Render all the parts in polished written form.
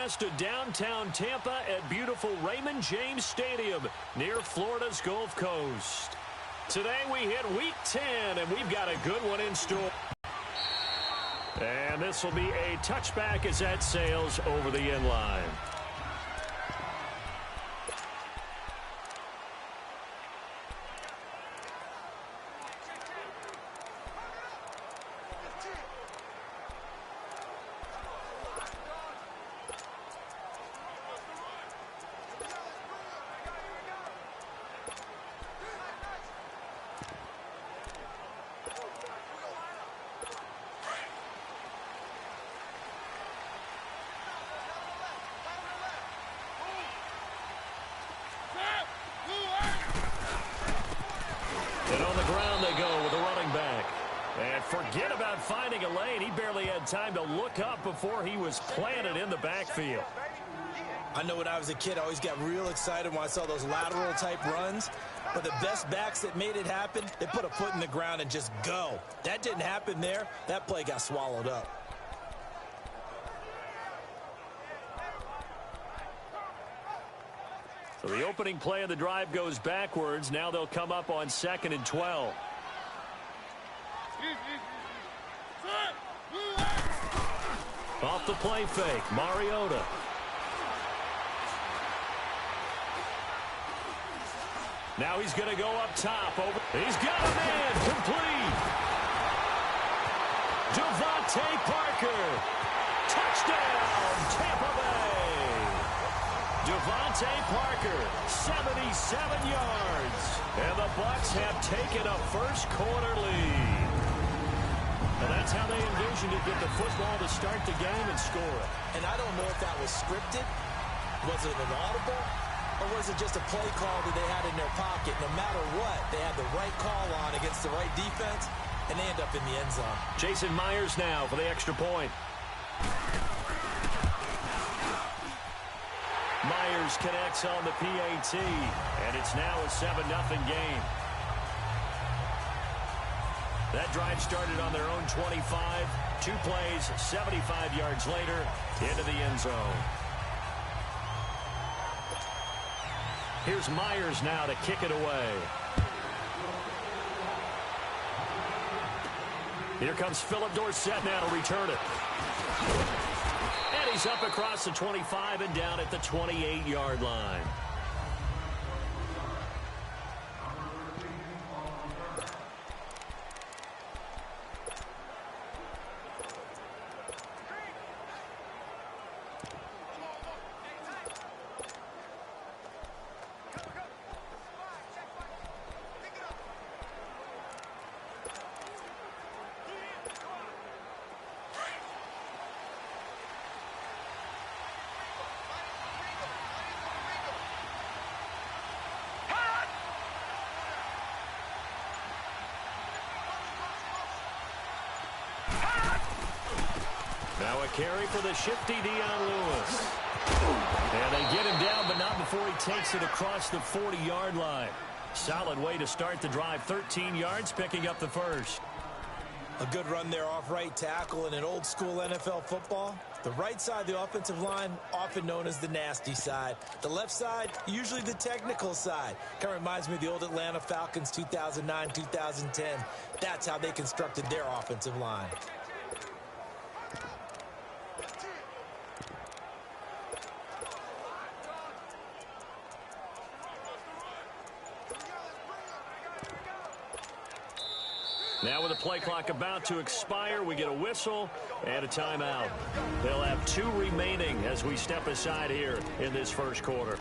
broadcast to downtown Tampa at beautiful Raymond James Stadium near Florida's Gulf Coast. Today we hit Week 10, and we've got a good one in store. And this will be a touchback as that sails over the end line. And on the ground they go with a running back. And forget about finding a lane. He barely had time to look up before he was planted in the backfield. I know when I was a kid, I always got real excited when I saw those lateral-type runs. But the best backs that made it happen, they put a foot in the ground and just go. That didn't happen there. That play got swallowed up. So the opening play of the drive goes backwards. Now they'll come up on 2nd and 12. Off the play fake, Mariota. Now he's going to go up top. He's got a man, complete. Devontae Parker. Touchdown, Tampa Bay. Devontae Parker, 77 yards. And the Bucs have taken a first-quarter lead. And that's how they envisioned it, get the football to start the game and score it. And I don't know if that was scripted. Was it an audible? Or was it just a play call that they had in their pocket? No matter what, they had the right call on against the right defense, and they end up in the end zone. Jason Myers now for the extra point. Myers connects on the PAT, and it's now a 7-0 game. That drive started on their own 25. 2 plays, 75 yards later, into the end zone. Here's Myers now to kick it away. Here comes Philip Dorsett now to return it. And he's up across the 25 and down at the 28-yard line. Now a carry for the shifty Dion Lewis. And they get him down, but not before he takes it across the 40-yard line. Solid way to start the drive. 13 yards, picking up the first. A good run there off right tackle in an old-school NFL football. The right side of the offensive line, often known as the nasty side. The left side, usually the technical side. Kind of reminds me of the old Atlanta Falcons 2009-2010. That's how they constructed their offensive line. Now with the play clock about to expire, we get a whistle and a timeout. They'll have 2 remaining as we step aside here in this first quarter.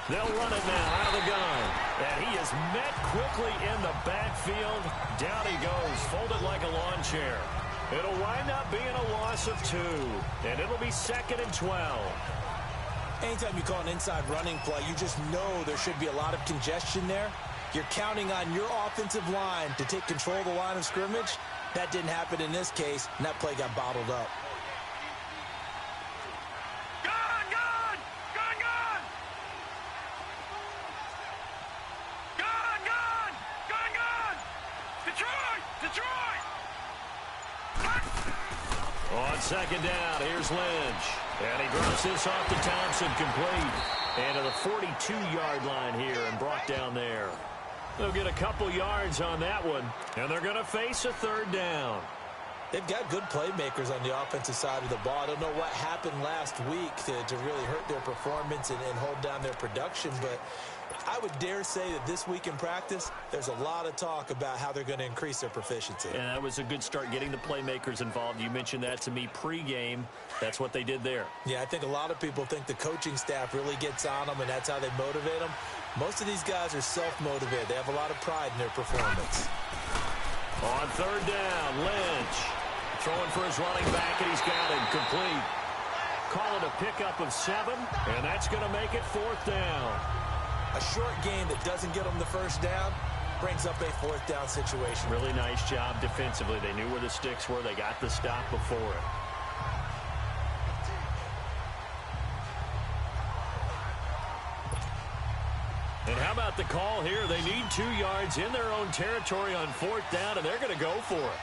They'll run it now out of the gun. And he is met quickly in the backfield. Down he goes, folded like a lawn chair. It'll wind up being a loss of 2. And it'll be 2nd and 12. Anytime you call an inside running play, you just know there should be a lot of congestion there. You're counting on your offensive line to take control of the line of scrimmage. That didn't happen in this case, and that play got bottled up. On 2nd down, here's Lynch. And he drops this off to Thompson, complete. And to the 42-yard line here and brought down there. They'll get a couple yards on that one, and they're going to face a 3rd down. They've got good playmakers on the offensive side of the ball. I don't know what happened last week to really hurt their performance and hold down their production, but I would dare say that this week in practice, there's a lot of talk about how they're going to increase their proficiency. And that was a good start, getting the playmakers involved. You mentioned that to me pregame. That's what they did there. Yeah, I think a lot of people think the coaching staff really gets on them, and that's how they motivate them. Most of these guys are self-motivated. They have a lot of pride in their performance. On 3rd down, Lynch throwing for his running back, and he's got him complete. Call it a pickup of 7, and that's going to make it 4th down. A short game that doesn't get them the 1st down brings up a 4th down situation. Really nice job defensively. They knew where the sticks were. They got the stop before it. And how about the call here? They need 2 yards in their own territory on 4th down, and they're going to go for it.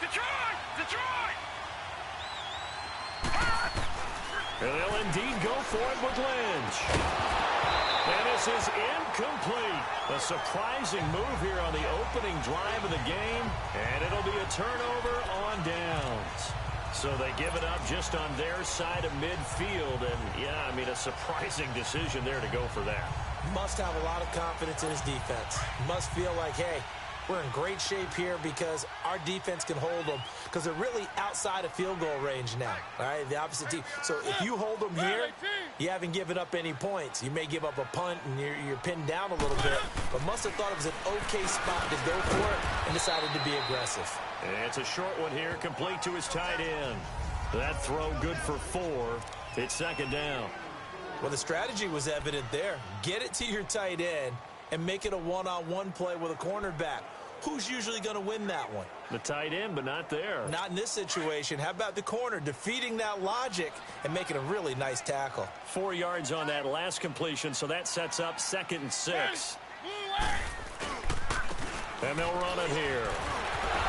Detroit! Detroit! And they'll indeed go for it with Lynch. And this is incomplete. A surprising move here on the opening drive of the game, and it'll be a turnover on downs. So they give it up just on their side of midfield. And, yeah, I mean, a surprising decision there to go for that. Must have a lot of confidence in his defense. Must feel like, hey, we're in great shape here because our defense can hold them, because they're really outside of field goal range now, all right, the opposite team. So if you hold them here, you haven't given up any points. You may give up a punt and you're pinned down a little bit, but must have thought it was an okay spot to go for it and decided to be aggressive. And it's a short one here, complete to his tight end. That throw good for 4. It's 2nd down. Well, the strategy was evident there. Get it to your tight end and make it a one-on-one play with a cornerback. Who's usually going to win that one? The tight end, but not there. Not in this situation. How about the corner defeating that logic and making a really nice tackle? 4 yards on that last completion, so that sets up 2nd and 6. And they'll run it here.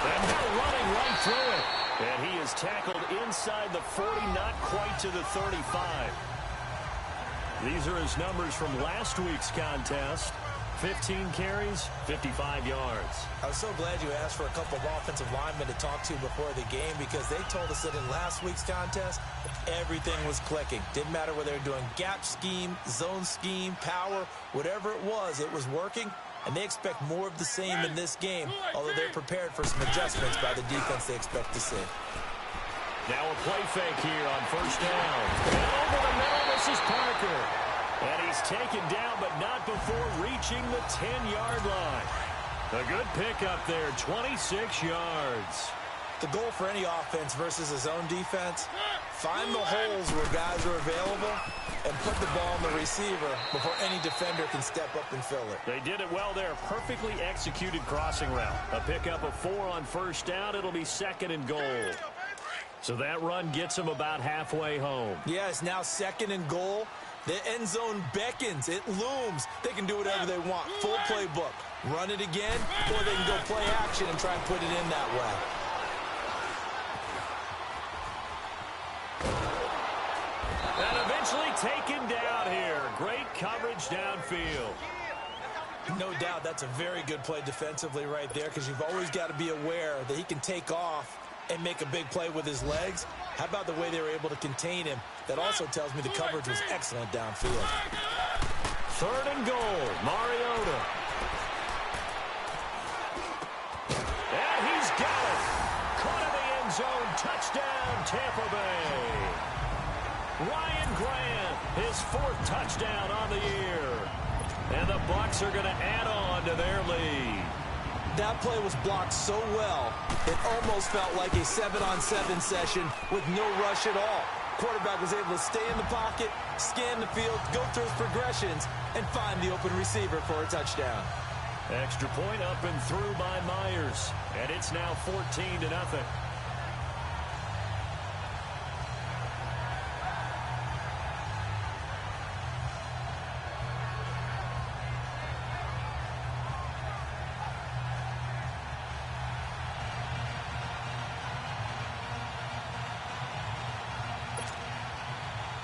And they're running right through it. And he is tackled inside the 40, not quite to the 35. These are his numbers from last week's contest. 15 carries, 55 yards. I was so glad you asked for a couple of offensive linemen to talk to before the game, because they told us that in last week's contest, everything was clicking. Didn't matter whether they were doing gap scheme, zone scheme, power, whatever it was working. And they expect more of the same in this game, although they're prepared for some adjustments by the defense they expect to see. Now a play fake here on 1st down. And over the middle, this is Parker. And he's taken down, but not before reaching the 10-yard line. A good pickup there, 26 yards. The goal for any offense versus a zone defense, find the holes where guys are available and put the ball on the receiver before any defender can step up and fill it. They did it well there. Perfectly executed crossing route. A pickup of 4 on 1st down. It'll be 2nd and goal. So that run gets them about halfway home. Yeah, it's now 2nd and goal. The end zone beckons. It looms. They can do whatever they want. Full playbook. Run it again, or they can go play action and try and put it in that way. And eventually taken down here. Great coverage downfield. No doubt that's a very good play defensively right there, because you've always got to be aware that he can take off and make a big play with his legs. How about the way they were able to contain him? That also tells me the coverage was excellent downfield. 3rd and goal, Mariota. And he's got it. Caught in the end zone. Touchdown, Tampa Bay. Ryan Grant, his 4th touchdown on the year. And the Bucs are going to add on to their lead. That play was blocked so well, it almost felt like a 7-on-7 session with no rush at all. Quarterback was able to stay in the pocket, scan the field, go through his progressions, and find the open receiver for a touchdown. Extra point up and through by Myers. And it's now 14-0.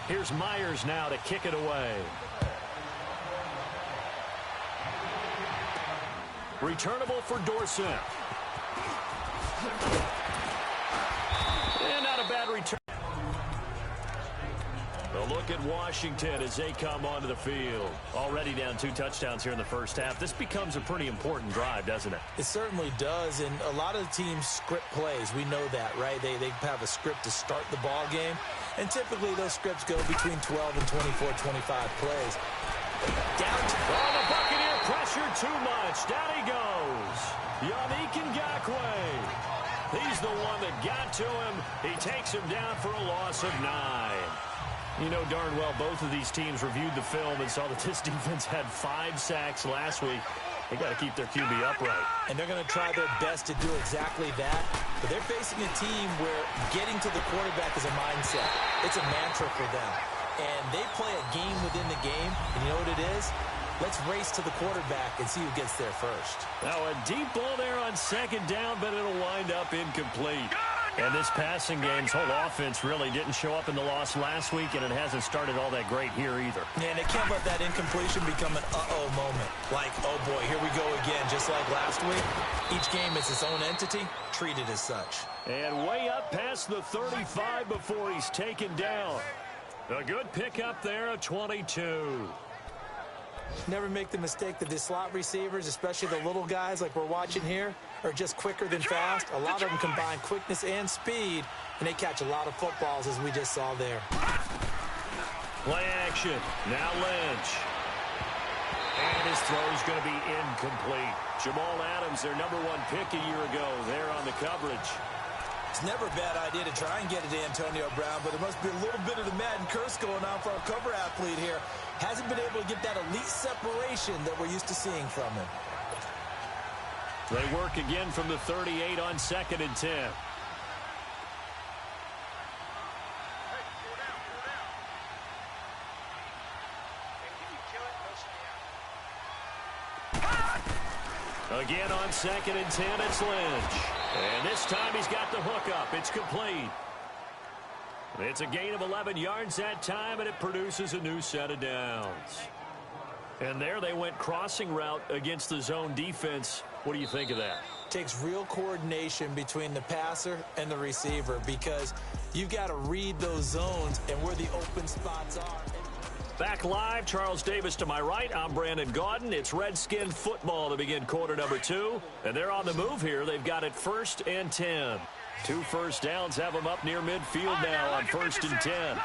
Here's Myers now to kick it away. Returnable for Dorsett. And not a bad return. A look at Washington as they come onto the field. Already down 2 touchdowns here in the first half. This becomes a pretty important drive, doesn't it? It certainly does, and a lot of the teams script plays. We know that, right? They have a script to start the ball game, and typically those scripts go between 12 and 24, 25 plays. Down to the Buccaneer pressure too much. Down he goes. Yannick Ngakoue. He's the one that got to him. He takes him down for a loss of 9. You know darn well both of these teams reviewed the film and saw that this defense had 5 sacks last week. They got to keep their QB upright. And they're going to try their best to do exactly that. But they're facing a team where getting to the quarterback is a mindset. It's a mantra for them. And they play a game within the game. And you know what it is? Let's race to the quarterback and see who gets there first. Now a deep ball there on 2nd down, but it'll wind up incomplete. And this passing game's whole offense really didn't show up in the loss last week, and it hasn't started all that great here either. Yeah, and they can't let that incompletion become an uh-oh moment. Like, oh boy, here we go again, just like last week. Each game is its own entity, treated as such. And way up past the 35 before he's taken down. A good pickup there, a 22. Never make the mistake that the slot receivers, especially the little guys like we're watching here, are just quicker than fast. A lot of them combine quickness and speed, and they catch a lot of footballs, as we just saw there. Play action. Now Lynch. And his throw's going to be incomplete. Jamal Adams, their #1 pick a year ago, there on the coverage. It's never a bad idea to try and get it to Antonio Brown, but there must be a little bit of the Madden curse going on for our cover athlete here. Hasn't been able to get that elite separation that we're used to seeing from him. They work again from the 38 on 2nd and 10. Again on 2nd and 10, it's Lynch. And this time he's got the hook up. It's complete. It's a gain of 11 yards that time, and it produces a new set of downs. And there they went crossing route against the zone defense. What do you think of that? Takes real coordination between the passer and the receiver, because you've got to read those zones and where the open spots are. Back live, Charles Davis to my right. I'm Brandon Gaudin. It's Redskin football to begin quarter number 2. And they're on the move here. They've got it 1st and 10. 2 first downs have them up near midfield now on 1st and 10.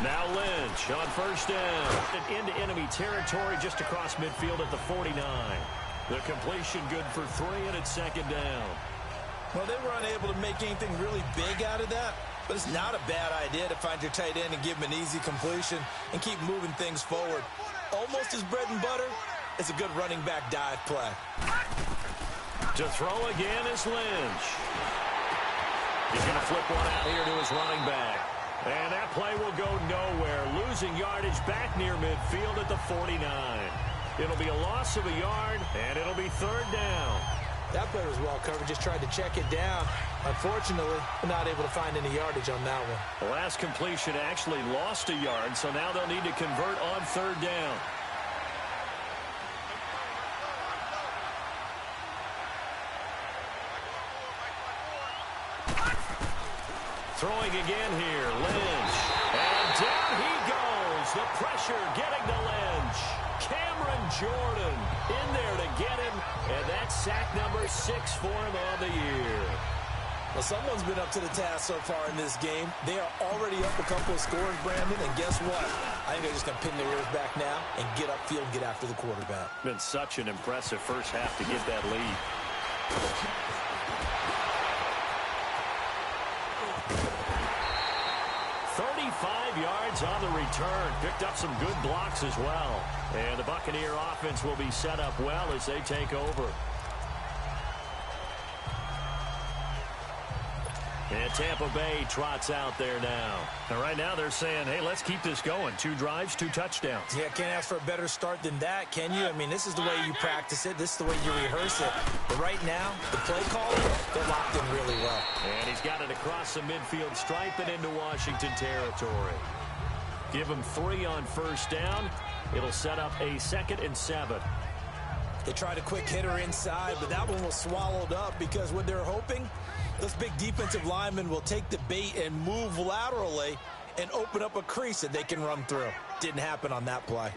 Now Lynch on 1st down. Into enemy territory just across midfield at the 49. The completion good for 3, and it's 2nd down. Well, they were unable to make anything really big out of that, but it's not a bad idea to find your tight end and give him an easy completion and keep moving things forward. Almost his bread and butter is a good running back dive play. To throw again is Lynch. He's going to flip one out here to his running back. And that play will go nowhere. Losing yardage back near midfield at the 49. It'll be a loss of a yard, and it'll be 3rd down. That play was well covered. Just tried to check it down. Unfortunately, not able to find any yardage on that one. The last completion actually lost a yard, so now they'll need to convert on 3rd down. Throwing again here, Lynch. And down he goes. The pressure getting to Lynch. Cameron Jordan in there to get him. And that's sack number 6 for him on the year. Well, someone's been up to the task so far in this game. They are already up a couple of scores, Brandon, and guess what? I think they're just going to pin their ears back now and get upfield and get after the quarterback. Been such an impressive first half to get that lead. 35 yards on the return. Picked up some good blocks as well. And the Buccaneer offense will be set up well as they take over. And Tampa Bay trots out there now. And right now they're saying, hey, let's keep this going. 2 drives, 2 touchdowns. Yeah, can't ask for a better start than that, can you? I mean, this is the way you practice it. This is the way you rehearse it. But right now, the play calling, they're locked in really well. And he's got it across the midfield stripe and into Washington territory. Give him 3 on first down. It'll set up a 2nd and 7. They tried a quick hitter inside, but that one was swallowed up because what they're hoping, those big defensive linemen will take the bait and move laterally and open up a crease that they can run through. Didn't happen on that play.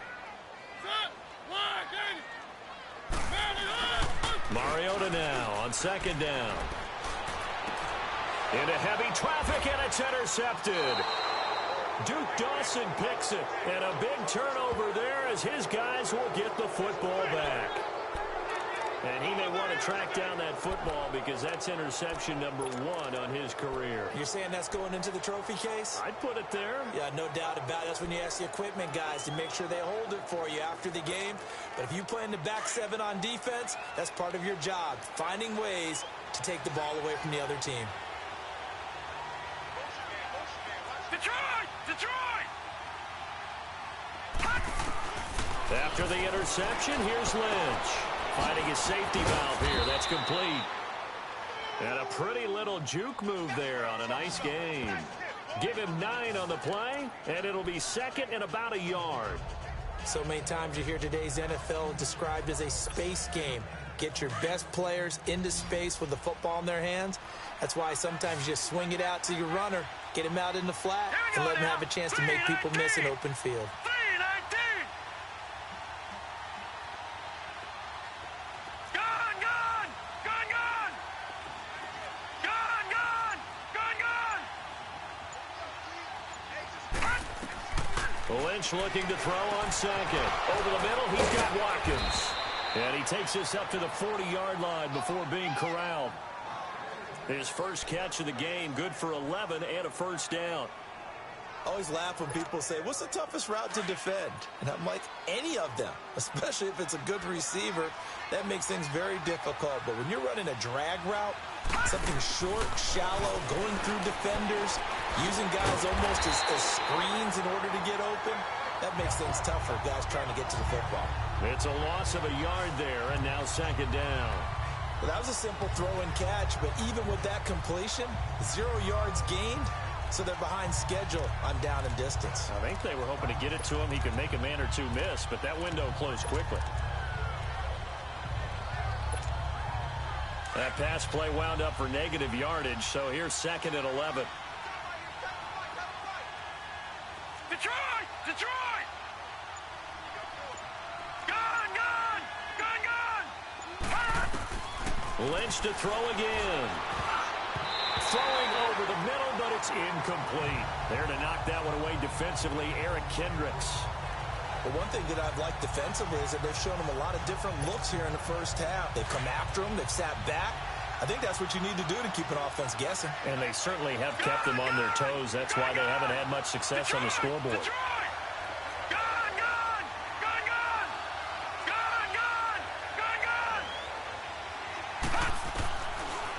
Mariota now on 2nd down. Into heavy traffic, and it's intercepted. Duke Dawson picks it, and a big turnover there as his guys will get the football back. And he may want to track down that football because that's interception number 1 on his career. You're saying that's going into the trophy case? I'd put it there. Yeah, no doubt about it. That's when you ask the equipment guys to make sure they hold it for you after the game. But if you play in the back 7 on defense, that's part of your job, finding ways to take the ball away from the other team. Detroit! Detroit! After the interception, here's Lynch. Finding his safety valve here. That's complete. And a pretty little juke move there on a nice game. Give him 9 on the play, and it'll be 2nd and about a yard. So many times you hear today's NFL described as a space game. Get your best players into space with the football in their hands. That's why sometimes you just swing it out to your runner, get him out in the flat, and let him have a chance to make people miss an open field. Lynch looking to throw on 2nd. Over the middle, he's got Watkins. And he takes this up to the 40-yard line before being corralled. His first catch of the game, good for 11 and a first down. I always laugh when people say, what's the toughest route to defend? And I'm like, any of them, especially if it's a good receiver. That makes things very difficult. But when you're running a drag route, something short, shallow, going through defenders, using guys almost as screens in order to get open, that makes things tough for guys trying to get to the football. It's a loss of a yard there, and now 2nd down. Well, that was a simple throw and catch, but even with that completion, 0 yards gained, so they're behind schedule on down and distance. I think they were hoping to get it to him. He could make a man or 2 miss, but that window closed quickly. That pass play wound up for negative yardage, so here's 2nd and 11. Detroit! Detroit! Gone! Gone! Gone! Gone! Lynch to throw again. Throwing over the middle, but it's incomplete. There to knock that one away defensively, Eric Kendricks. But one thing that I've liked defensively is that they've shown them a lot of different looks here in the first half. They've come after them. They've sat back. I think that's what you need to do to keep an offense guessing. And they certainly have kept them on their toes. That's why they haven't had much success on the scoreboard. Detroit! Gone! Gone! Gone! Gone! Gone! Gone! Gone! Gone!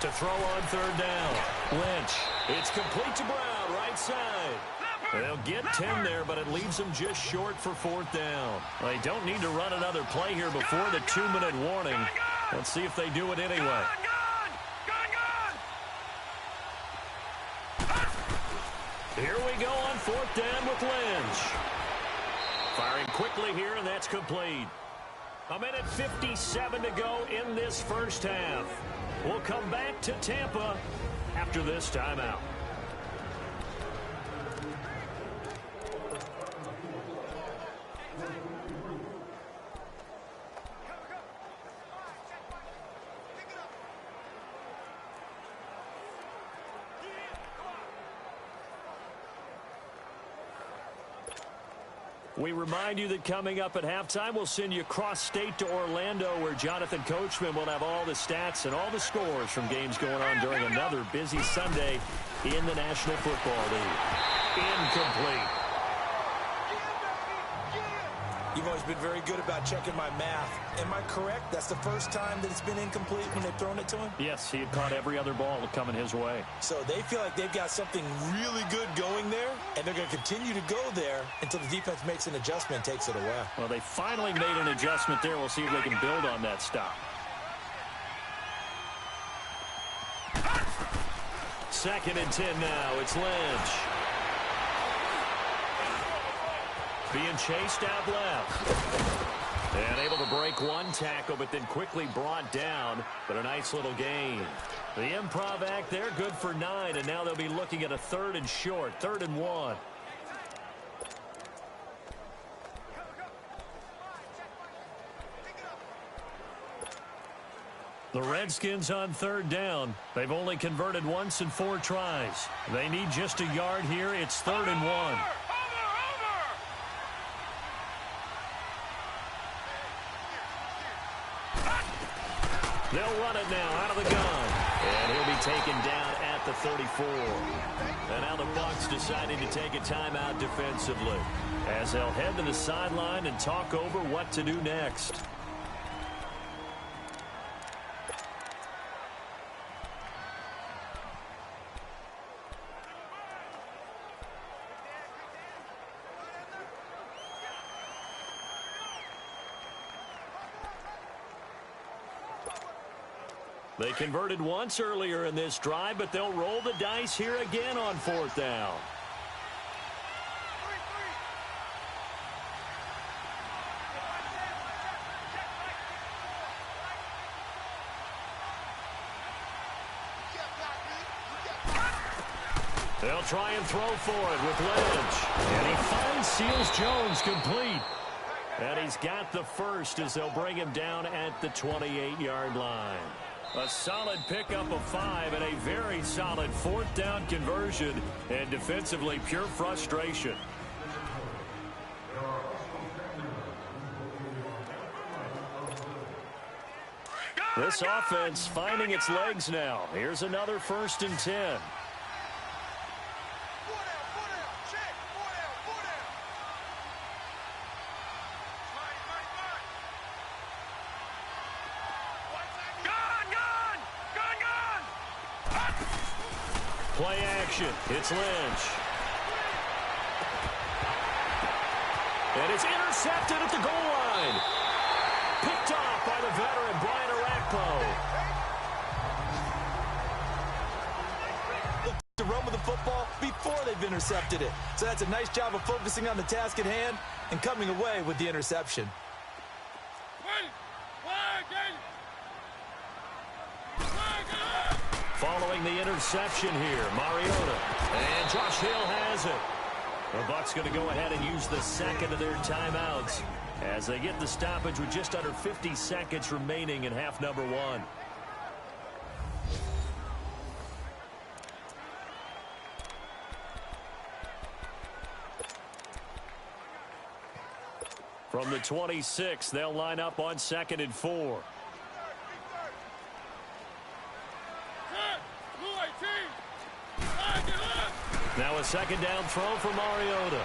To throw on 3rd down. Lynch. It's complete to Brown, right side. They'll get 10 there, but it leaves them just short for 4th down. Well, they don't need to run another play here before the 2-minute warning. Let's see if they do it anyway. Here we go on 4th down with Lynch. Firing quickly here, and that's complete. 1:57 to go in this first half. We'll come back to Tampa after this timeout. We remind you that coming up at halftime, we'll send you cross-state to Orlando, where Jonathan Coachman will have all the stats and all the scores from games going on during another busy Sunday in the National Football League. Incomplete. You've always been very good about checking my math. Am I correct? That's the first time that it's been incomplete when they've thrown it to him? Yes, he had caught every other ball coming his way. So they feel like they've got something really good going there, and they're going to continue to go there until the defense makes an adjustment and takes it away. Well, they finally made an adjustment there. We'll see if they can build on that stop. Second and 10 now. It's Lynch. Being chased out left. And able to break one tackle, but then quickly brought down. But a nice little gain. The improv act there, good for 9. And now they'll be looking at a 3rd and short, 3rd and 1. The Redskins on 3rd down. They've only converted once in 4 tries. They need just a yard here. It's 3rd and 1. They'll run it now out of the gun. And he'll be taken down at the 34. And now the Bucs deciding to take a timeout defensively, as they'll head to the sideline and talk over what to do next. They converted once earlier in this drive, but they'll roll the dice here again on 4th down. They'll try and throw for it with Lynch. And he finds Seals-Jones complete. And he's got the first as they'll bring him down at the 28-yard line. A solid pickup of 5 and a very solid 4th down conversion, and defensively pure frustration. This offense finding its legs now. Here's another 1st and 10. Play action. It's Lynch. And it's intercepted at the goal line. Picked off by the veteran, Brian Arakpo. Look to run with the football before they've intercepted it. So that's a nice job of focusing on the task at hand and coming away with the interception. Following the interception here, Mariota. And Josh Hill has it. The Bucs going to go ahead and use the second of their timeouts as they get the stoppage with just under 50 seconds remaining in half number 1. From the 26, they'll line up on 2nd and 4. Now a 2nd down throw for Mariota.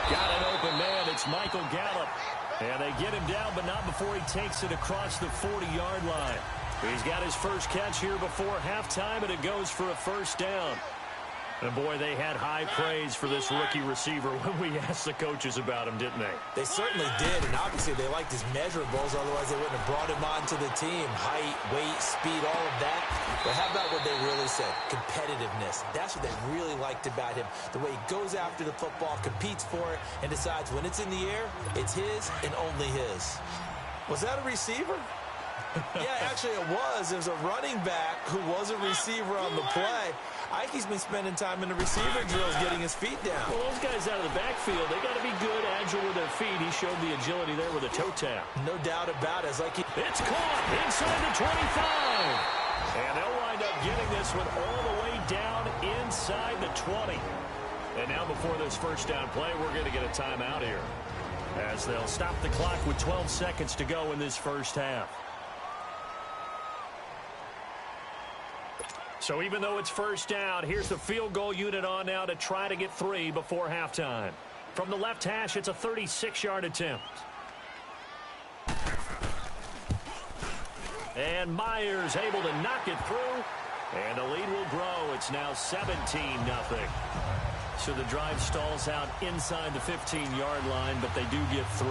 Got an open man. It's Michael Gallup. And they get him down, but not before he takes it across the 40-yard line. He's got his first catch here before halftime, and it goes for a 1st down. And, boy, they had high praise for this rookie receiver when we asked the coaches about him, didn't they? They certainly did, and obviously they liked his measurables. Otherwise, they wouldn't have brought him onto the team. Height, weight, speed, all of that. But how about what they really said? Competitiveness. That's what they really liked about him. The way he goes after the football, competes for it, and decides when it's in the air, it's his and only his. Was that a receiver? Yeah, actually it was. It was a running back who was a receiver on the play. Ike's been spending time in the receiver drills getting his feet down. Well, those guys out of the backfield, they got to be good, agile with their feet. He showed the agility there with a toe tap. No doubt about it. It's caught inside the 25. And they'll wind up getting this one all the way down inside the 20. And now before this first down play, we're going to get a timeout here, as they'll stop the clock with 12 seconds to go in this first half. So even though it's first down, here's the field goal unit on now to try to get 3 before halftime. From the left hash, it's a 36-yard attempt. And Myers able to knock it through, and the lead will grow. It's now 17-0. So the drive stalls out inside the 15-yard line, but they do get 3.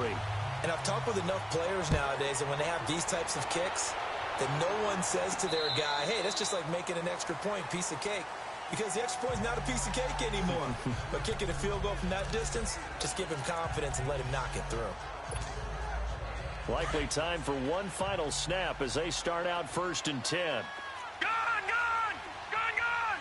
And I've talked with enough players nowadays, and when they have these types of kicks, that no one says to their guy, hey, that's just like making an extra point, piece of cake. Because the extra point is not a piece of cake anymore. But kicking a field goal from that distance, just give him confidence and let him knock it through. Likely time for one final snap as they start out 1st and 10. Gone, gone! Gone, gone!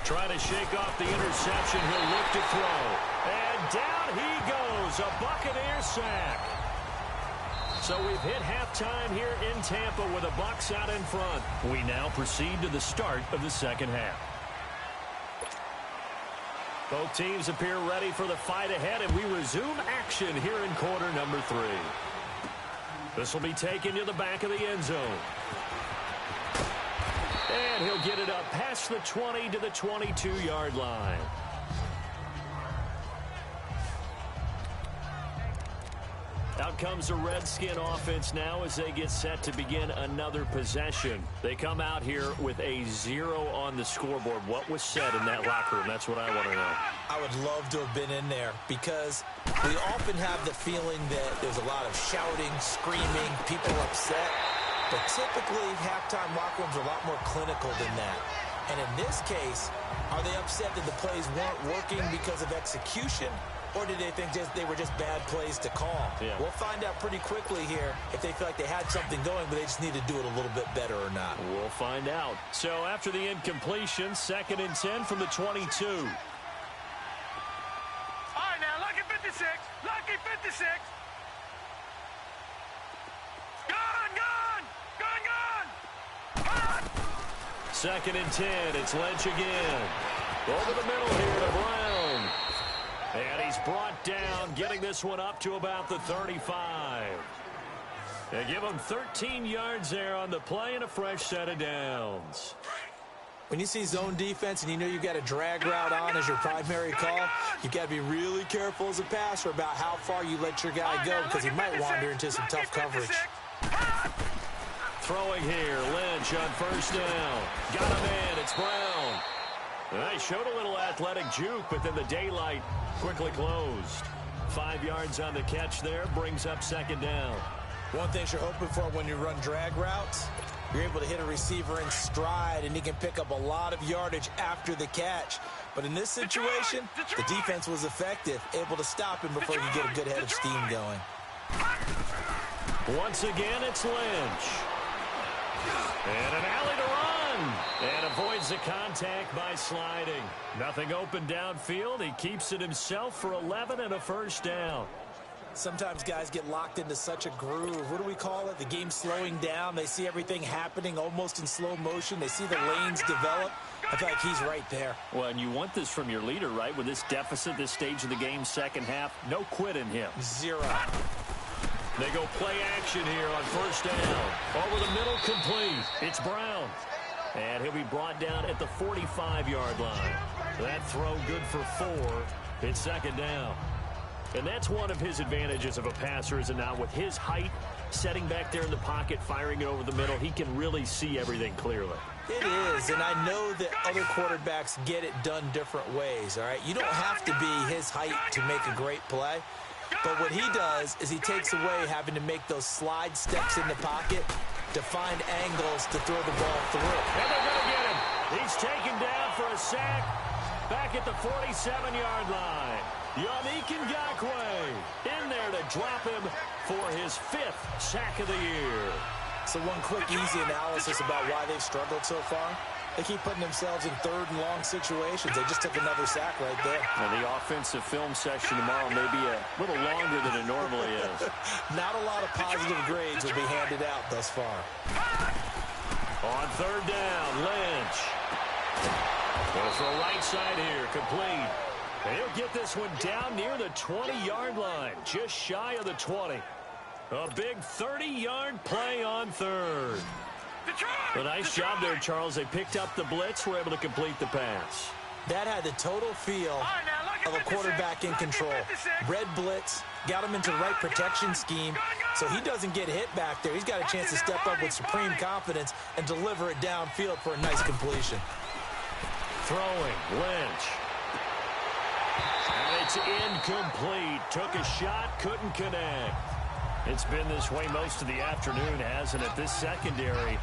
Trying to shake off the interception. He'll look to throw. And down he goes. A Buccaneer sack. So we've hit halftime here in Tampa with the Bucs out in front. We now proceed to the start of the second half. Both teams appear ready for the fight ahead, and we resume action here in quarter number 3. This will be taken to the back of the end zone. And he'll get it up past the 20 to the 22-yard line. Out comes the Redskin offense now as they get set to begin another possession. They come out here with a 0 on the scoreboard. What was said in that locker room? That's what I want to know. I would love to have been in there because we often have the feeling that there's a lot of shouting, screaming, people upset. But typically, halftime locker rooms are a lot more clinical than that. And in this case, are they upset that the plays weren't working because of execution? Or did they think they were just bad plays to call? Yeah. We'll find out pretty quickly here if they feel like they had something going, but they just need to do it a little bit better or not. We'll find out. So after the incompletion, 2nd and 10 from the 22. All right, now, lucky 56. Lucky 56. Gone, gone! Gone, gone! 2nd and 10. It's Lynch again. Over the middle here to Brown. And he's brought down, getting this one up to about the 35. They give him 13 yards there on the play and a fresh set of downs. When you see zone defense and you know you've got a drag route on as your primary call, you've got to be really careful as a passer about how far you let your guy go because he might wander into some tough coverage. Throwing here, Lynch on 1st down. Got him in, it's Brown. They showed a little athletic juke, but then the daylight quickly closed. 5 yards on the catch there, brings up 2nd down. One thing you're hoping for when you run drag routes, you're able to hit a receiver in stride, and he can pick up a lot of yardage after the catch. But in this situation, the defense was effective, able to stop him before you get a good head of steam going. Once again, it's Lynch. And an alley to run. And avoids the contact by sliding. Nothing open downfield. He keeps it himself for 11 and a 1st down. Sometimes guys get locked into such a groove. What do we call it? The game's slowing down. They see everything happening almost in slow motion. They see the lanes develop. I feel like he's right there. Well, and you want this from your leader, right? With this deficit, this stage of the game, second half, no quit in him. 0. They go play action here on 1st down. Over the middle, complete. It's Brown. And he'll be brought down at the 45-yard line. That throw good for 4. It's 2nd down. And that's one of his advantages of a passer, is it not? With his height, setting back there in the pocket, firing it over the middle, he can really see everything clearly. It is, and I know that other quarterbacks get it done different ways, all right? You don't have to be his height to make a great play. But what he does is he takes away having to make those slide steps in the pocket to find angles to throw the ball through. And they're going to get him. He's taken down for a sack back at the 47-yard line. Yannick Ngakoue in there to drop him for his 5th sack of the year. So one quick, easy analysis about why they've struggled so far. They keep putting themselves in 3rd and long situations. They just took another sack right there. And the offensive film session tomorrow may be a little longer than it normally is. Not a lot of positive grades will be handed out thus far. On third down, Lynch. Going to throw right side here, complete. And he'll get this one down near the 20-yard line, just shy of the 20. A big 30-yard play on third. A nice job there, Charles. They picked up the blitz, were able to complete the pass. That had the total feel of a quarterback in control. Red blitz, got him into the right protection scheme, so he doesn't get hit back there. He's got a chance to step up with supreme confidence and deliver it downfield for a nice completion. Throwing, Lynch. And it's incomplete. Took a shot, couldn't connect. It's been this way most of the afternoon, hasn't it? This secondary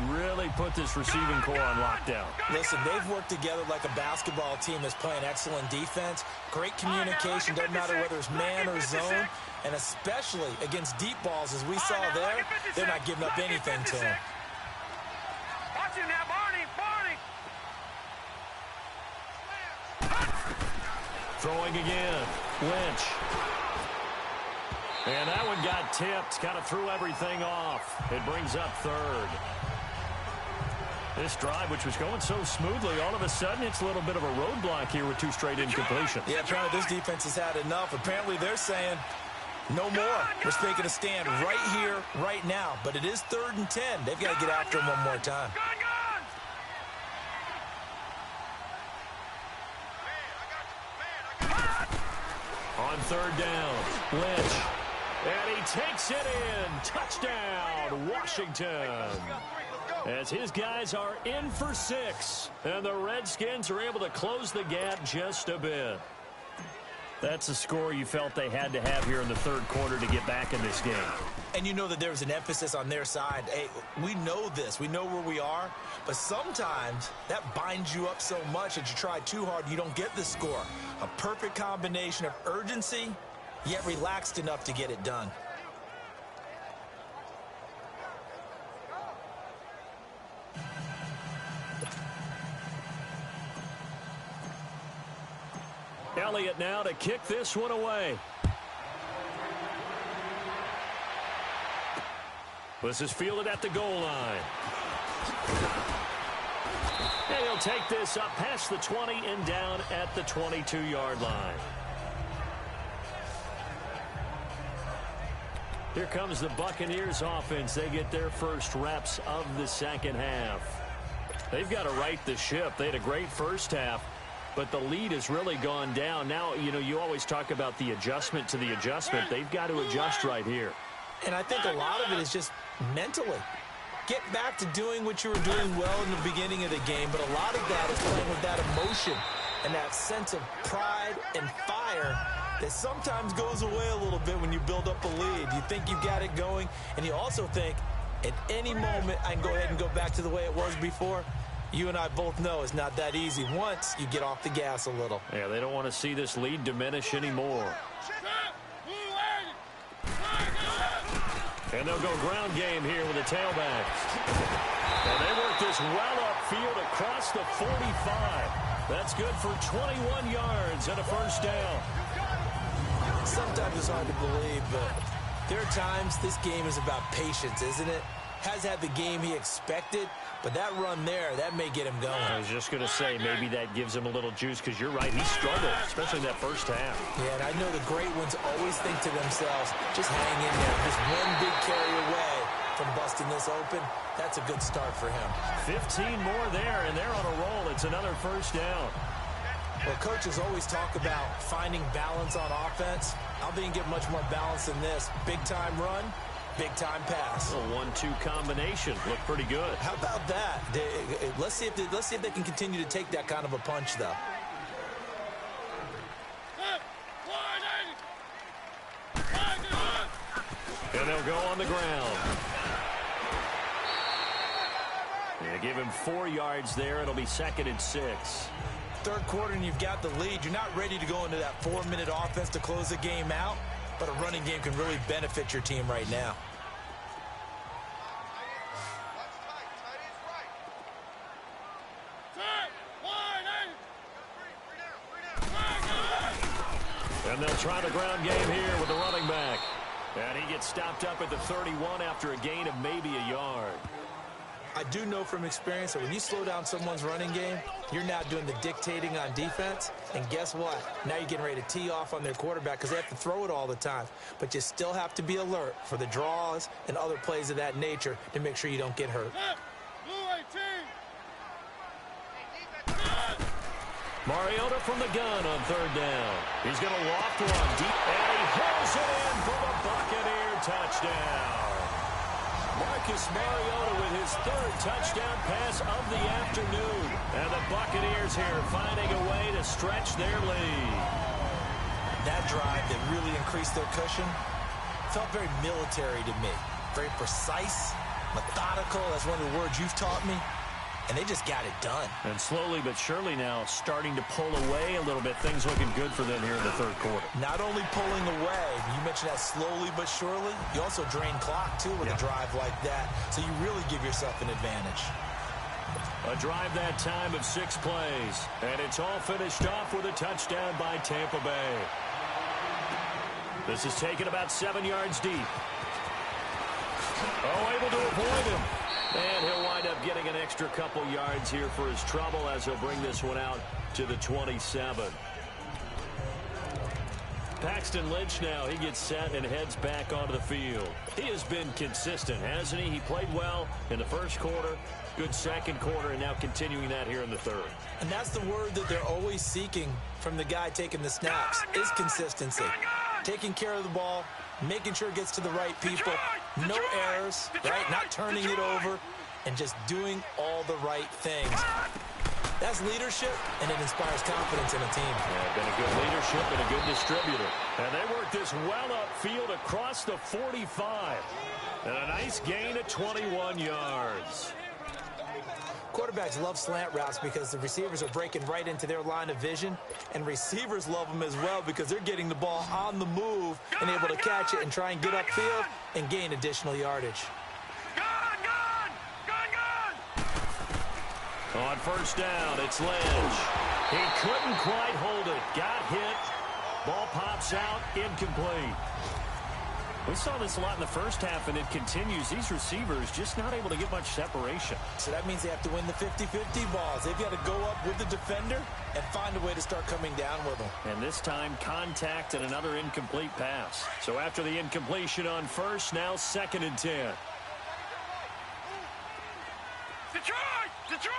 really put this receiving core on lockdown. Listen, they've worked together like a basketball team that's playing excellent defense. Great communication, doesn't matter whether it's man or zone. And especially against deep balls, as we saw there, they're not giving up anything to him. Watch him now, Barney. Throwing again, Lynch. And that one got tipped, kind of threw everything off. It brings up third. This drive, which was going so smoothly, all of a sudden it's a little bit of a roadblock here with two straight incompletions. Yeah, apparently this defense has had enough. Apparently they're saying no more. We're taking a stand right here, right now. But it is 3rd and 10. They've got to get after him one more time. On third down, Lynch. And he takes it in. Touchdown, Washington. As his guys are in for 6. And the Redskins are able to close the gap just a bit. That's a score you felt they had to have here in the third quarter to get back in this game. And you know that there was an emphasis on their side. Hey, we know this. We know where we are. But sometimes that binds you up so much that you try too hard, you don't get the score. A perfect combination of urgency, yet relaxed enough to get it done. Elliott now to kick this one away. This is fielded at the goal line. And he'll take this up past the 20 and down at the 22-yard line. Here comes the Buccaneers offense. They get their first reps of the second half. They've got to right the ship. They had a great first half, but the lead has really gone down. Now, you know, you always talk about the adjustment to the adjustment. They've got to adjust right here. And I think a lot of it is just mentally. Get back to doing what you were doing well in the beginning of the game, but a lot of that is playing with that emotion and that sense of pride and fire that sometimes goes away a little bit when you build up a lead. You think you've got it going, and you also think at any moment I can go ahead and go back to the way it was before. You and I both know it's not that easy once you get off the gas a little. Yeah, they don't want to see this lead diminish anymore. And they'll go ground game here with a tailback. And they work this well upfield across the 45. That's good for 21 yards and a first down. Sometimes it's hard to believe, but there are times this game is about patience, isn't it? Has had the game he expected, but that run there, that may get him going. I was just going to say, maybe that gives him a little juice, because you're right, he struggled, especially that first half. Yeah, and I know the great ones always think to themselves, just hang in there. Just one big carry away from busting this open. That's a good start for him. 15 more there, and they're on a roll. It's another first down. Well, coaches always talk about finding balance on offense. I don't think you get much more balance than this. Big-time run, big-time pass. A 1-2 combination. Looked pretty good. How about that? Let's see if they can continue to take that kind of a punch, though. And they'll go on the ground. They give him 4 yards there. It'll be 2nd and 6. Third quarter and you've got the lead. You're not ready to go into that 4-minute offense to close the game out, but a running game can really benefit your team right now. And they'll try the ground game here with the running back. And he gets stopped up at the 31 after a gain of maybe a yard. I do know from experience that when you slow down someone's running game, you're now doing the dictating on defense. And guess what? Now you're getting ready to tee off on their quarterback because they have to throw it all the time. But you still have to be alert for the draws and other plays of that nature to make sure you don't get hurt. Mariota from the gun on third down. He's going to loft one deep, and he hauls it in for the Buccaneer touchdown. Marcus Mariota with his third touchdown pass of the afternoon. And the Buccaneers here finding a way to stretch their lead. That drive that really increased their cushion felt very military to me. Very precise, methodical. That's one of the words you've taught me. And they just got it done. And slowly but surely now starting to pull away a little bit. Things looking good for them here in the third quarter. Not only pulling away, you mentioned that slowly but surely, you also drain clock, too, with a drive like that. So you really give yourself an advantage. A drive that time of 6 plays. And it's all finished off with a touchdown by Tampa Bay. This is taken about 7 yards deep. Oh, able to avoid him. And he'll wind up getting an extra couple yards here for his trouble as he'll bring this one out to the 27. Paxton Lynch now, he gets set and heads back onto the field. He has been consistent, hasn't he? He played well in the first quarter, good second quarter, and now continuing that here in the third. And that's the word that they're always seeking from the guy taking the snaps, is consistency. Taking care of the ball, making sure it gets to the right people, no errors, right? Not turning it over, and just doing all the right things. That's leadership, and it inspires confidence in a team. Yeah, been a good leadership and a good distributor. And they work this well upfield across the 45. And a nice gain of 21 yards. Quarterbacks love slant routes because the receivers are breaking right into their line of vision, and receivers love them as well because they're getting the ball on the move and able to catch it and try and get upfield and gain additional yardage. On first down, it's Lynch. He couldn't quite hold it. Got hit. Ball pops out, incomplete. We saw this a lot in the first half, and it continues. These receivers just not able to get much separation. So that means they have to win the 50-50 balls. They've got to go up with the defender and find a way to start coming down with them. And this time, contact and another incomplete pass. So after the incompletion on first, now 2nd and 10. Detroit! Detroit!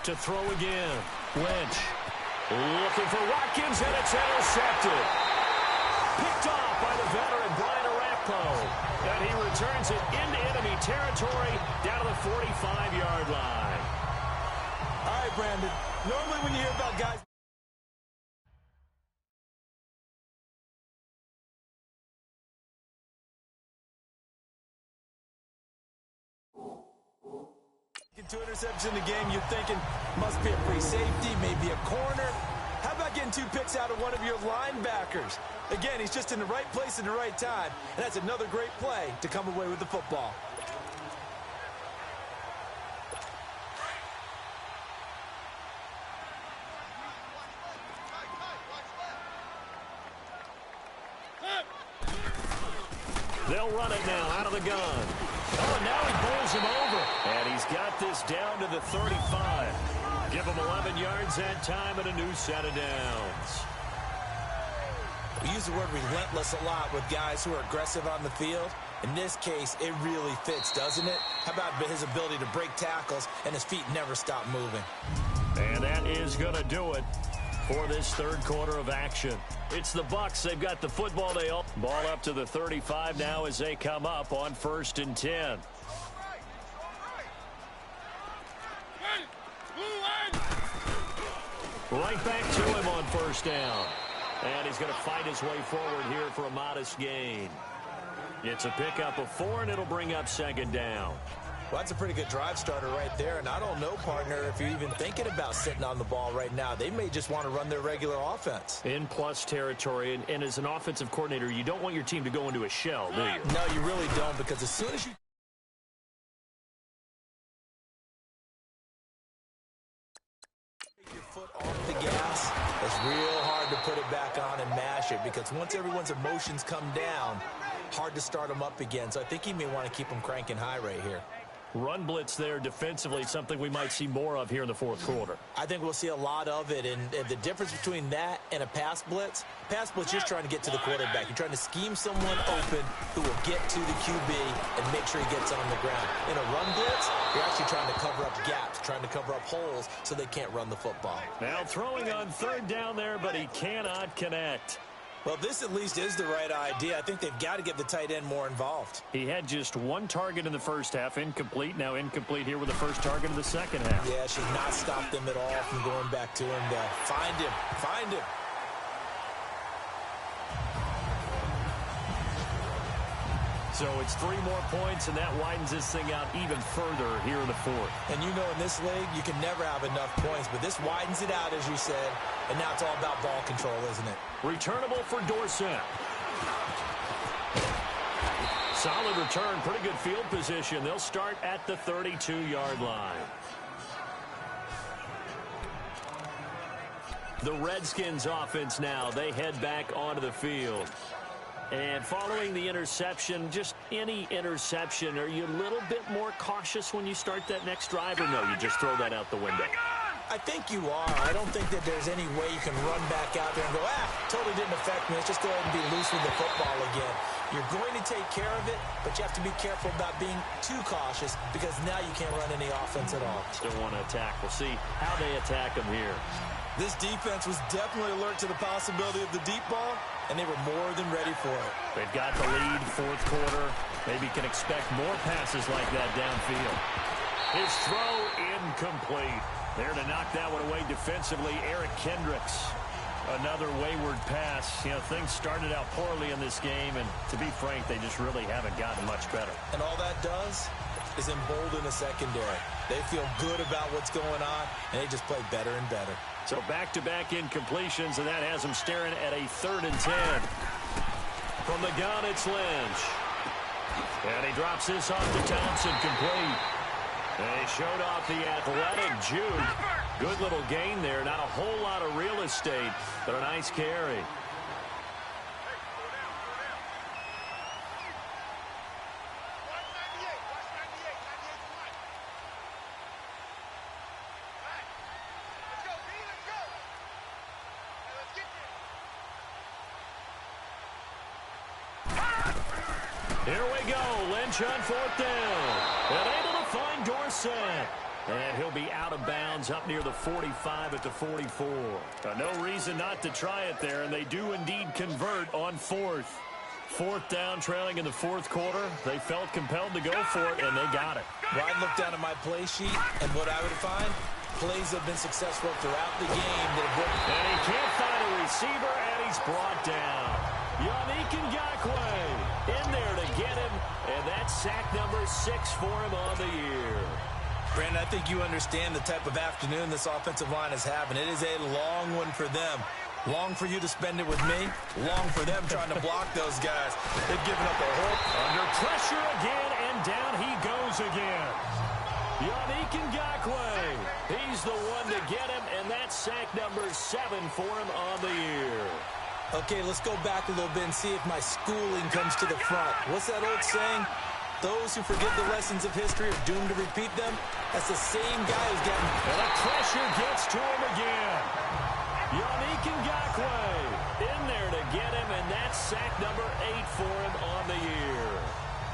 To throw again. Lynch looking for Watkins, and it's intercepted. Picked off by the veteran Brian Arakpo. And he returns it into enemy territory down to the 45-yard line. All right, Brandon. Normally when you hear about guys... Two interceptions in the game, you're thinking must be a free safety, maybe a corner. How about getting 2 picks out of one of your linebackers? Again, he's just in the right place at the right time, and that's another great play to come away with the football. They'll run it now out of the gun. Oh, and now he bowls him over. And he's got this down to the 35. Give him 11 yards that time and a new set of downs. We use the word relentless a lot with guys who are aggressive on the field. In this case, it really fits, doesn't it? How about his ability to break tackles and his feet never stop moving? And that is going to do it for this third quarter of action. It's the Bucs. They've got the football. Ball up to the 35 now as they come up on 1st and 10. Right back to him on first down. And he's going to fight his way forward here for a modest gain. It's a pickup of 4, and it'll bring up 2nd down. Well, that's a pretty good drive starter right there. And I don't know, partner, if you're even thinking about sitting on the ball right now. They may just want to run their regular offense. In plus territory, and as an offensive coordinator, you don't want your team to go into a shell, do you? No, you really don't, because as soon as you... your foot off It's real hard to put it back on and mash it because once everyone's emotions come down, hard to start them up again. So I think he may want to keep them cranking high right here. Run blitz there defensively, something we might see more of here in the fourth quarter. I think we'll see a lot of it, and the difference between that and a pass blitz, you're trying to get to the quarterback. You're trying to scheme someone open who will get to the QB and make sure he gets on the ground. In a run blitz, you're actually trying to cover up gaps, trying to cover up holes so they can't run the football. Now throwing on third down there, but he cannot connect. Well, this at least is the right idea. I think they've got to get the tight end more involved. He had just one target in the first half, incomplete. Now incomplete here with the first target of the second half. Yeah, should not stop them at all from going back to him. Find him. Find him. So it's 3 more points, and that widens this thing out even further here in the fourth. And you know in this league, you can never have enough points, but this widens it out, as you said, and now it's all about ball control, isn't it? Returnable for Dorsett. Solid return, pretty good field position. They'll start at the 32-yard line. The Redskins offense now, they head back onto the field. And following the interception, just any interception, are you a little bit more cautious when you start that next drive, or no, you just throw that out the window? I think you are. I don't think that there's any way you can run back out there and go, totally didn't affect me. Let's just go ahead and be loose with the football again. You're going to take care of it, but you have to be careful about being too cautious because now you can't run any offense at all. Still want to attack. We'll see how they attack them here. This defense was definitely alert to the possibility of the deep ball, and they were more than ready for it. They've got the lead, fourth quarter. Maybe can expect more passes like that downfield. His throw incomplete. There to knock that one away defensively, Eric Kendricks. Another wayward pass. You know, things started out poorly in this game, and to be frank, they just really haven't gotten much better. And all that does is embolden the secondary. They feel good about what's going on, and they just play better and better. So back-to-back incompletions, and that has them staring at a 3rd and 10. From the gun, it's Lynch. And he drops this off to Thompson, complete. They showed off the athletic juke. Good little gain there. Not a whole lot of real estate, but a nice carry. Here we go. Lynch on 4th down. And able to find Dorsett. And he'll be out of bounds up near the 45 at the 44. No reason not to try it there, and they do indeed convert on 4th. 4th down, trailing in the 4th quarter. They felt compelled to go for it, and they got it. Well, I looked down at my play sheet, and what I would find, plays have been successful throughout the game. And he can't find a receiver, and he's brought down. Yannick Ngakoue in there to get him, and that's sack number 6 for him on the year. Brandon, I think you understand the type of afternoon this offensive line is having. It is a long one for them. Long for you to spend it with me. Long for them trying to block those guys. They've given up a whole... Under pressure again, and down he goes again. Yannick Ngakoue. He's the one to get him, and that's sack number 7 for him on the year. Okay, let's go back a little bit and see if my schooling comes to the front. What's that old saying? Those who forget the lessons of history are doomed to repeat them. That's the same guy who's getting... And the pressure gets to him again. Yannick Ngakoue in there to get him, and that's sack number 8 for him on the year.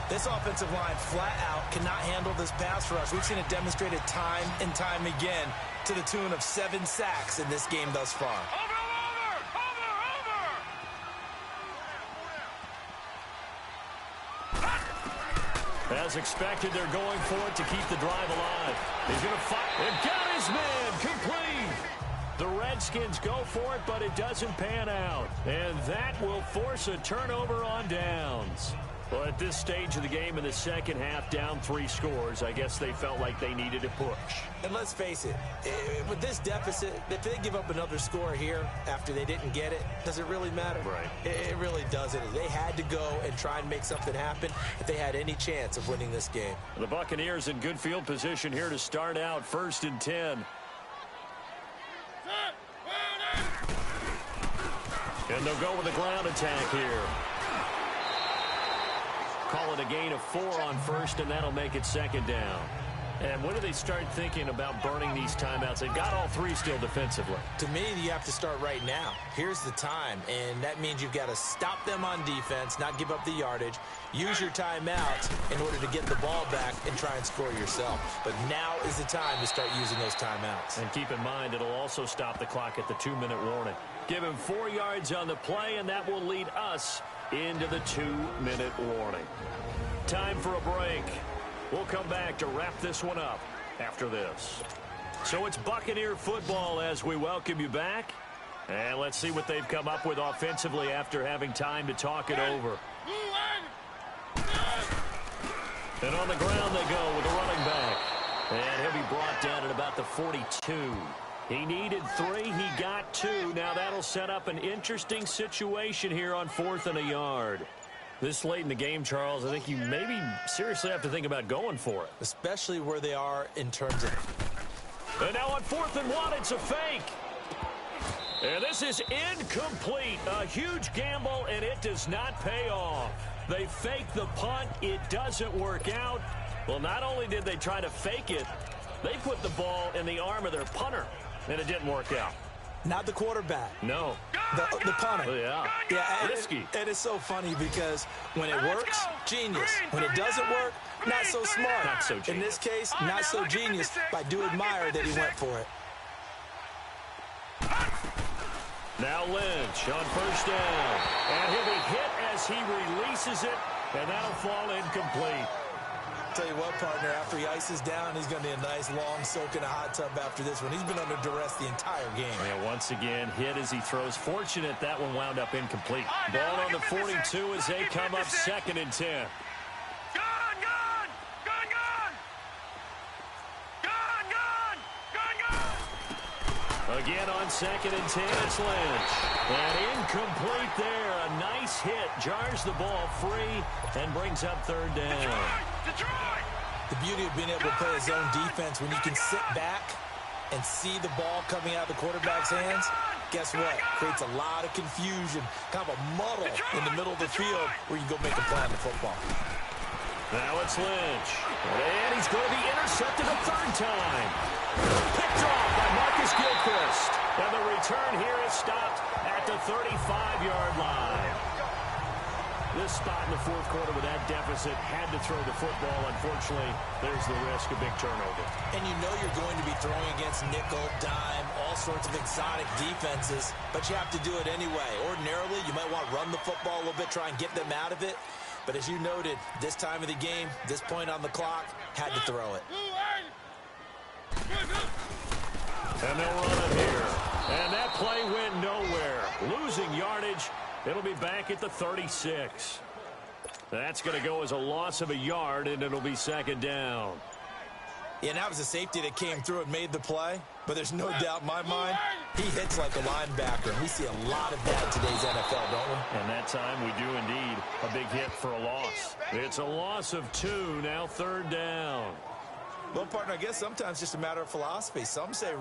This offensive line flat out cannot handle this pass rush. We've seen it demonstrated time and time again to the tune of 7 sacks in this game thus far. As expected, they're going for it to keep the drive alive. He's going to fight. And got his man complete. The Redskins go for it, but it doesn't pan out. And that will force a turnover on downs. Well, at this stage of the game in the second half, down 3 scores, I guess they felt like they needed to push. And let's face it, with this deficit, if they give up another score here after they didn't get it, does it really matter? Right. It really doesn't. They had to go and try and make something happen if they had any chance of winning this game. The Buccaneers in good field position here to start out 1st and 10. And they'll go with a ground attack here. Call it a gain of 4 on first, and that'll make it second down. And when do they start thinking about burning these timeouts? They've got all 3 still defensively. To me, you have to start right now. Here's the time, and that means you've got to stop them on defense, not give up the yardage, use your timeouts in order to get the ball back and try and score yourself. But now is the time to start using those timeouts. And keep in mind, it'll also stop the clock at the 2-minute warning. Give him 4 yards on the play, and that will lead us into the 2-minute warning. Time for a break. We'll come back to wrap this one up after this. So it's Buccaneer football as we welcome you back. And let's see what they've come up with offensively after having time to talk it over. And on the ground they go with a running back. And he'll be brought down at about the 42. He needed 3. He got 2. Now that'll set up an interesting situation here on 4th and a yard. This late in the game, Charles, I think you maybe seriously have to think about going for it. Especially where they are in terms of... And now on 4th and 1, it's a fake. And this is incomplete. A huge gamble, and it does not pay off. They fake the punt. It doesn't work out. Well, not only did they try to fake it, they put the ball in the arm of their punter, and it didn't work out. Not the quarterback. No. The punter. Oh, yeah. Risky. It is so funny because when it works, genius. When it doesn't work, not so smart. Not so genius. In this case, not so genius, but I do admire that he went for it. Now Lynch on first down. And he'll be hit as he releases it, and that'll fall incomplete. Tell you what, partner, after he ices down, he's going to be a nice long soak in a hot tub after this one. He's been under duress the entire game. Yeah, once again, hit as he throws. Fortunate that one wound up incomplete. Ball on the 42 as they come up 2nd and 10. Again on 2nd and 10, it's Lynch. And incomplete there. A nice hit. Jars the ball free and brings up 3rd down. The beauty of being able to play his own defense when you can sit back and see the ball coming out of the quarterback's hands, guess what? Creates a lot of confusion, kind of a muddle in the middle of the field where you go make a play on the football. Now it's Lynch. And he's going to be intercepted a 3rd time. Picked off by Marcus Gilchrist. And the return here is stopped at the 35-yard line. This spot in the 4th quarter with that deficit, had to throw the football. Unfortunately, there's the risk of big turnover. And you know you're going to be throwing against nickel, dime, all sorts of exotic defenses, but you have to do it anyway. Ordinarily, you might want to run the football a little bit, try and get them out of it. But as you noted, this time of the game, this point on the clock, had to throw it. And they'll run it here. And that play went nowhere. Losing yardage. It'll be back at the 36. That's going to go as a loss of a yard, and it'll be 2nd down. Yeah, and that was a safety that came through and made the play. But there's no doubt in my mind, he hits like a linebacker. We see a lot of that in today's NFL, don't we? And that time we do indeed. A big hit for a loss. It's a loss of 2, now 3rd down. Well, partner, I guess sometimes it's just a matter of philosophy. Some say